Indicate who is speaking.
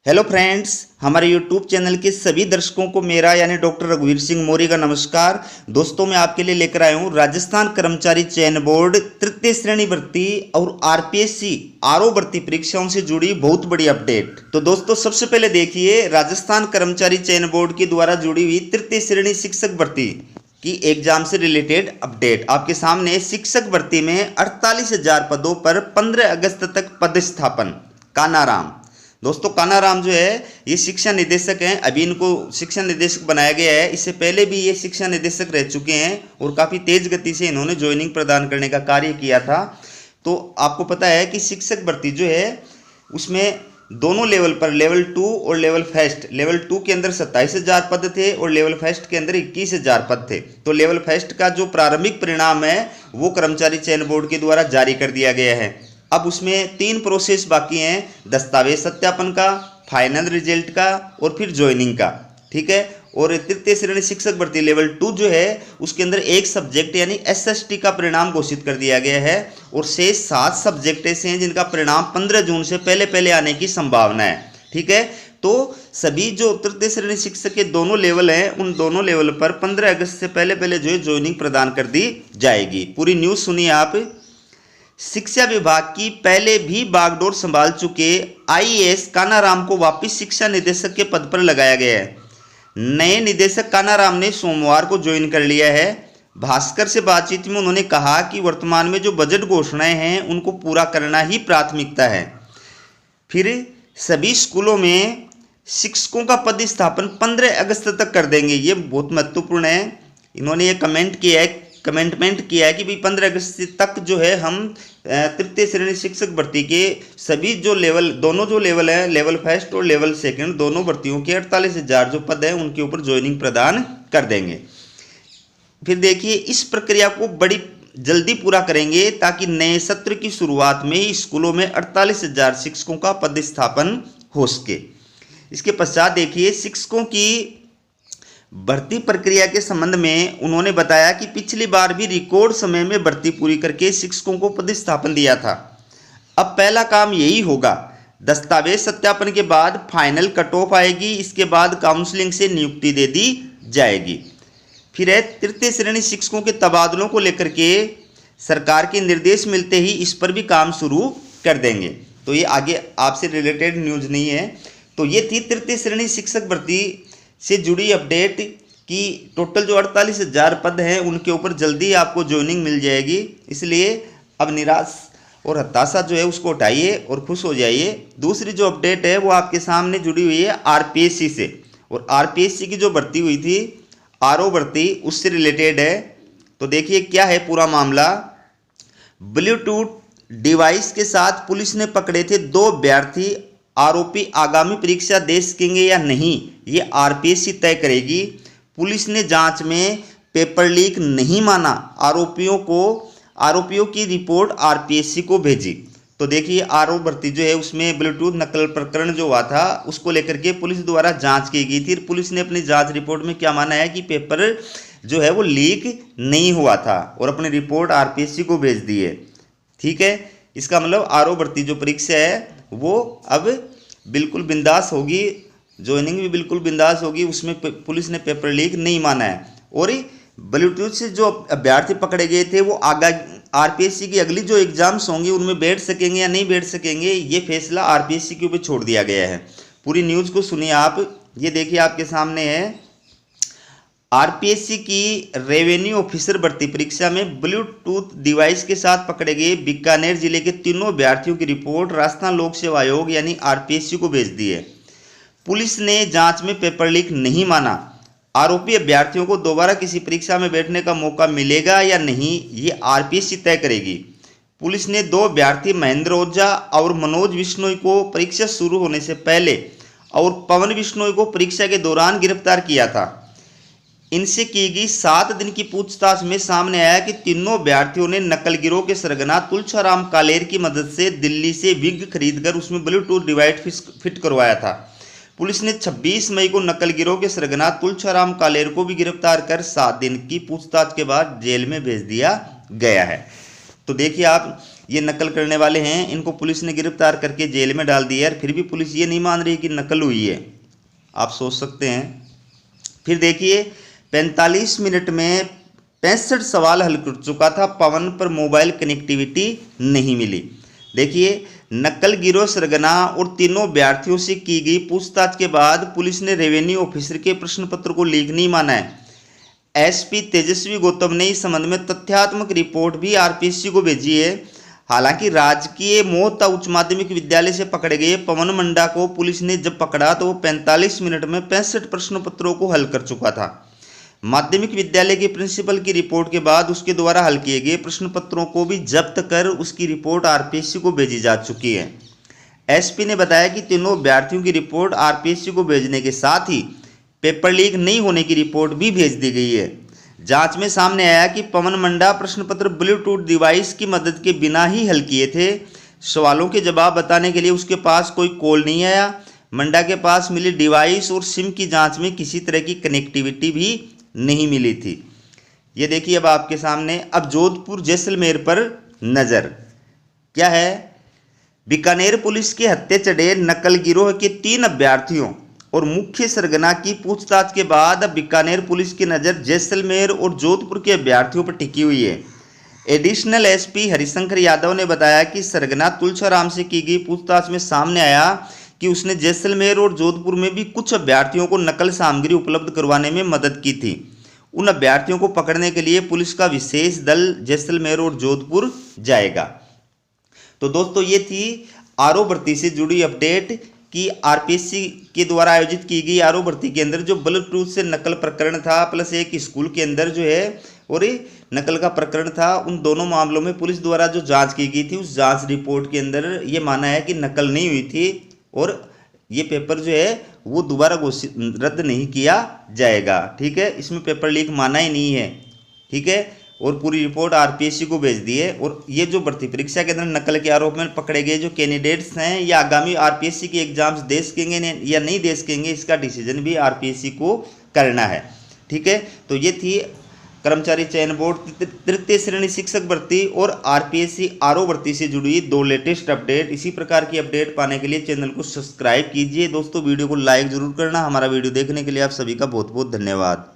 Speaker 1: Hello friends, हमारे YouTube channel के सभी दर्शकों को मेरा यानी डॉक्टर रघुवीर सिंह मौर्य का नमस्कार। दोस्तों, मैं आपके लिए लेकर आया हूँ राजस्थान कर्मचारी चयन बोर्ड तृतीय श्रेणी भर्ती और आरपीएससी आरओ भर्ती परीक्षाओं से जुड़ी बहुत बड़ी अपडेट। तो दोस्तों, सबसे पहले देखिए राजस्थान कर्मचारी चयन बोर्ड के द्वारा जुड़ी हुई तृतीय श्रेणी शिक्षक भर्ती की एग्जाम से रिलेटेड अपडेट आपके सामने। शिक्षक भर्ती में 48,000 पदों पर 15 अगस्त तक पदस्थापन। कानाराम, दोस्तों कानाराम जो है ये शिक्षा निदेशक हैं। अभी इनको शिक्षा निदेशक बनाया गया है। इससे पहले भी ये शिक्षा निदेशक रह चुके हैं और काफ़ी तेज गति से इन्होंने ज्वाइनिंग प्रदान करने का कार्य किया था। तो आपको पता है कि शिक्षक भर्ती जो है उसमें दोनों लेवल पर, लेवल 2 और लेवल फर्स्ट, लेवल 2 के अंदर 27,000 पद थे और लेवल फर्स्ट के अंदर 21,000 पद थे। तो लेवल फर्स्ट का जो प्रारंभिक परिणाम है वो कर्मचारी चयन बोर्ड के द्वारा जारी कर दिया गया है। अब उसमें 3 प्रोसेस बाकी हैं, दस्तावेज सत्यापन का, फाइनल रिजल्ट का और फिर ज्वाइनिंग का। ठीक है। और तृतीय श्रेणी शिक्षक भर्ती लेवल 2 जो है उसके अंदर एक सब्जेक्ट यानी एसएसटी का परिणाम घोषित कर दिया गया है और शेष 7 सब्जेक्ट ऐसे हैं जिनका परिणाम 15 जून से पहले आने की संभावना है। ठीक है। तो सभी जो तृतीय श्रेणी शिक्षक के दोनों लेवल हैं उन दोनों लेवल पर 15 अगस्त से पहले जो है ज्वाइनिंग प्रदान कर दी जाएगी। पूरी न्यूज़ सुनिए आप। शिक्षा विभाग की पहले भी बागडोर संभाल चुके आईएएस कानाराम को वापस शिक्षा निदेशक के पद पर लगाया गया है। नए निदेशक कानाराम ने सोमवार को ज्वाइन कर लिया है। भास्कर से बातचीत में उन्होंने कहा कि वर्तमान में जो बजट घोषणाएं हैं उनको पूरा करना ही प्राथमिकता है। फिर सभी स्कूलों में शिक्षकों का पदस्थापन 15 अगस्त तक कर देंगे। ये बहुत महत्वपूर्ण है। इन्होंने ये कमेंटमेंट किया है कि भाई 15 अगस्त तक जो है हम तृतीय श्रेणी शिक्षक भर्ती के सभी जो लेवल, दोनों जो लेवल है, लेवल फर्स्ट और लेवल सेकंड, दोनों भर्तियों के 48,000 जो पद है उनके ऊपर ज्वाइनिंग प्रदान कर देंगे। फिर देखिए इस प्रक्रिया को बड़ी जल्दी पूरा करेंगे ताकि नए सत्र की शुरुआत में ही स्कूलों में 48,000 शिक्षकों का पदस्थापन हो सके। इसके पश्चात देखिए शिक्षकों की भर्ती प्रक्रिया के संबंध में उन्होंने बताया कि पिछली बार भी रिकॉर्ड समय में भर्ती पूरी करके शिक्षकों को पदस्थापन दिया था। अब पहला काम यही होगा। दस्तावेज सत्यापन के बाद फाइनल कट ऑफ आएगी। इसके बाद काउंसलिंग से नियुक्ति दे दी जाएगी। फिर है तृतीय श्रेणी शिक्षकों के तबादलों को लेकर के सरकार के निर्देश मिलते ही इस पर भी काम शुरू कर देंगे। तो ये आगे आपसे रिलेटेड न्यूज़ नहीं है। तो ये थी तृतीय श्रेणी शिक्षक भर्ती से जुड़ी अपडेट कि टोटल जो 48,000 पद हैं उनके ऊपर जल्दी आपको ज्वाइनिंग मिल जाएगी। इसलिए अब निराश और हताशा जो है उसको हटाइए और खुश हो जाइए। दूसरी जो अपडेट है वो आपके सामने जुड़ी हुई है आरपीएससी से, और आरपीएससी की जो भर्ती हुई थी आरओ भर्ती उससे रिलेटेड है। तो देखिए क्या है पूरा मामला। ब्लूटूथ डिवाइस के साथ पुलिस ने पकड़े थे 2 अभ्यर्थी। आरोपी आगामी परीक्षा दे सकेंगे या नहीं ये आरपीएससी तय करेगी। पुलिस ने जांच में पेपर लीक नहीं माना। आरोपियों की रिपोर्ट आरपीएससी को भेजी। तो देखिए आरओ भर्ती जो है उसमें ब्लूटूथ नकल प्रकरण जो हुआ था उसको लेकर के पुलिस द्वारा जांच की गई थी। पुलिस ने अपनी जांच रिपोर्ट में क्या माना है कि पेपर जो है वो लीक नहीं हुआ था और अपनी रिपोर्ट आरपीएससी को भेज दी है। ठीक है। इसका मतलब आरओ भर्ती जो परीक्षा है वो अब बिल्कुल बिंदास होगी, ज्वाइनिंग भी बिल्कुल बिंदास होगी। उसमें पुलिस ने पेपर लीक नहीं माना है। और ब्लूटूथ से जो अभ्यर्थी पकड़े गए थे वो आरपीएससी की अगली जो एग्जाम्स होंगी उनमें बैठ सकेंगे या नहीं बैठ सकेंगे ये फैसला आरपीएससी के ऊपर छोड़ दिया गया है। पूरी न्यूज़ को सुनिए आप। ये देखिए आपके सामने है आरपीएससी की रेवेन्यू ऑफिसर भर्ती परीक्षा में ब्लूटूथ डिवाइस के साथ पकड़े गए बीकानेर जिले के 3 अभ्यर्थियों की रिपोर्ट राजस्थान लोक सेवा आयोग यानी आरपीएससी को भेज दी है। पुलिस ने जांच में पेपर लीक नहीं माना। आरोपी अभ्यर्थियों को दोबारा किसी परीक्षा में बैठने का मौका मिलेगा या नहीं ये आरपीएससी तय करेगी। पुलिस ने 2 अभ्यर्थी महेंद्र ओझा और मनोज बिश्नोई को परीक्षा शुरू होने से पहले और पवन बिश्नोई को परीक्षा के दौरान गिरफ्तार किया था। इनसे की गई 7 दिन की पूछताछ में सामने आया कि तीनों अभ्यर्थियों ने नकल गिरोह के सरगना तुलसीराम कालेर की मदद से दिल्ली से विग खरीदकर उसमें ब्लूटूथ डिवाइस फिट करवाया था। पुलिस ने 26 मई को नकल गिरोह के सरगना तुलसीराम कालेर को भी गिरफ्तार कर 7 दिन की पूछताछ के बाद जेल में भेज दिया गया है। तो देखिए आप, ये नकल करने वाले हैं, इनको पुलिस ने गिरफ्तार करके जेल में डाल दिया है, फिर भी पुलिस ये नहीं मान रही कि नकल हुई है। आप सोच सकते हैं। फिर देखिए 45 मिनट में 65 सवाल हल कर चुका था पवन, पर मोबाइल कनेक्टिविटी नहीं मिली। देखिए नकल गिरोह सरगना और तीनों अभ्यर्थियों से की गई पूछताछ के बाद पुलिस ने रेवेन्यू ऑफिसर के प्रश्न पत्र को लीक नहीं माना है। एसपी तेजस्वी गौतम ने इस संबंध में तथ्यात्मक रिपोर्ट भी आरपीएससी को भेजी है। हालांकि राजकीय मोहता उच्च माध्यमिक विद्यालय से पकड़े गए पवन मंडा को पुलिस ने जब पकड़ा तो वो 45 मिनट में 65 प्रश्न पत्रों को हल कर चुका था। माध्यमिक विद्यालय के प्रिंसिपल की रिपोर्ट के बाद उसके द्वारा हल किए गए प्रश्न पत्रों को भी जब्त कर उसकी रिपोर्ट आरपीएससी को भेजी जा चुकी है। एसपी ने बताया कि तीनों अभ्यर्थियों की रिपोर्ट आरपीएससी को भेजने के साथ ही पेपर लीक नहीं होने की रिपोर्ट भी भेज दी गई है। जांच में सामने आया कि पवन मंडा प्रश्न पत्र ब्लूटूथ डिवाइस की मदद के बिना ही हल किए थे। सवालों के जवाब बताने के लिए उसके पास कोई कॉल नहीं आया। मंडा के पास मिली डिवाइस और सिम की जांच में किसी तरह की कनेक्टिविटी भी नहीं मिली थी। ये देखिए अब आपके सामने। अब जोधपुर जैसलमेर पर नज़र क्या है। बीकानेर पुलिस के हत्थे चढ़े नकल गिरोह के 3 अभ्यर्थियों और मुख्य सरगना की पूछताछ के बाद अब बीकानेर पुलिस की नज़र जैसलमेर और जोधपुर के अभ्यर्थियों पर टिकी हुई है। एडिशनल एसपी हरिशंकर यादव ने बताया कि सरगना तुलसीराम से की गई पूछताछ में सामने आया कि उसने जैसलमेर और जोधपुर में भी कुछ अभ्यर्थियों को नकल सामग्री उपलब्ध करवाने में मदद की थी। उन अभ्यर्थियों को पकड़ने के लिए पुलिस का विशेष दल जैसलमेर और जोधपुर जाएगा। तो दोस्तों ये थी आरओ भर्ती से जुड़ी अपडेट कि आरपीएससी के द्वारा आयोजित की गई आरओ भर्ती के अंदर जो ब्लूटूथ से नकल प्रकरण था, प्लस एक स्कूल के अंदर जो है और नकल का प्रकरण था, उन दोनों मामलों में पुलिस द्वारा जो जांच की गई थी उस जांच रिपोर्ट के अंदर ये माना है कि नकल नहीं हुई थी और ये पेपर जो है वो दोबारा रद्द नहीं किया जाएगा। ठीक है, इसमें पेपर लीक माना ही नहीं है। ठीक है, और पूरी रिपोर्ट आरपीएससी को भेज दी है। और ये जो भर्ती परीक्षा के अंदर नकल के आरोप में पकड़े गए जो कैंडिडेट्स हैं या आगामी आरपीएससी के एग्जाम्स दे सकेंगे या नहीं दे सकेंगे, इसका डिसीजन भी आरपीएससी को करना है। ठीक है, तो ये थी कर्मचारी चयन बोर्ड तृतीय श्रेणी शिक्षक भर्ती और आरपीएससी आरओ भर्ती से जुड़ी 2 लेटेस्ट अपडेट। इसी प्रकार की अपडेट पाने के लिए चैनल को सब्सक्राइब कीजिए। दोस्तों वीडियो को लाइक जरूर करना। हमारा वीडियो देखने के लिए आप सभी का बहुत बहुत धन्यवाद।